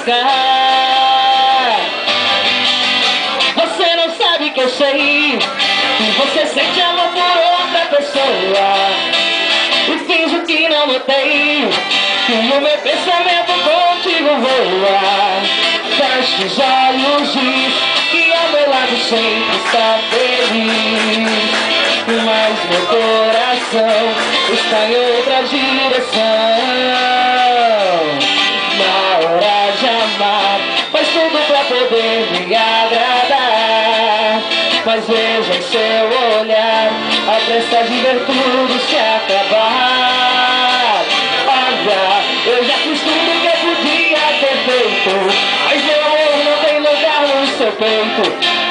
buscar. Você não sabe que eu sei que você sente amor por outra pessoa e finjo que não notei que o meu pensamento contigo voa. Fecha os olhos, diz que ao meu lado sempre está feliz, mas meu coração está em outra direção. Na hora de amar, faz tudo pra poder me agradar, mas veja em seu olhar a pressa de ver tudo se acabar. Olha, eu já fiz tudo que eu podia ter feito, mas meu amor não tem lugar no seu peito.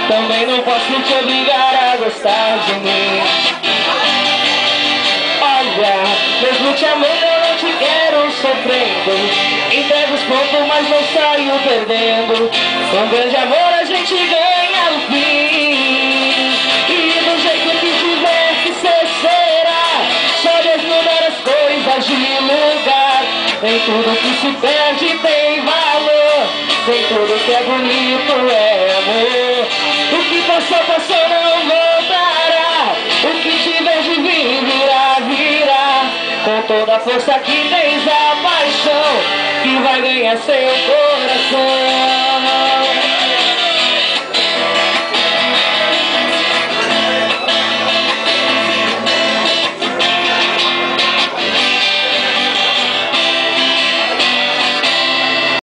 Também não posso te obrigar a gostar de mim. Olha, mesmo te amando eu não te quero sofrendo. Entrego os pontos, mas não saio perdendo. Com grande amor a gente ganha no fim, e do jeito que tiver que ser será. Só Deus mudar as coisas de lugar. Nem tudo que se perde tem valor, nem tudo que é bonito é amor. O que passou, passou, não voltará. O que tiver de vir, virá, virá. Com toda a força que tens, a paixão que vai ganhar seu coração.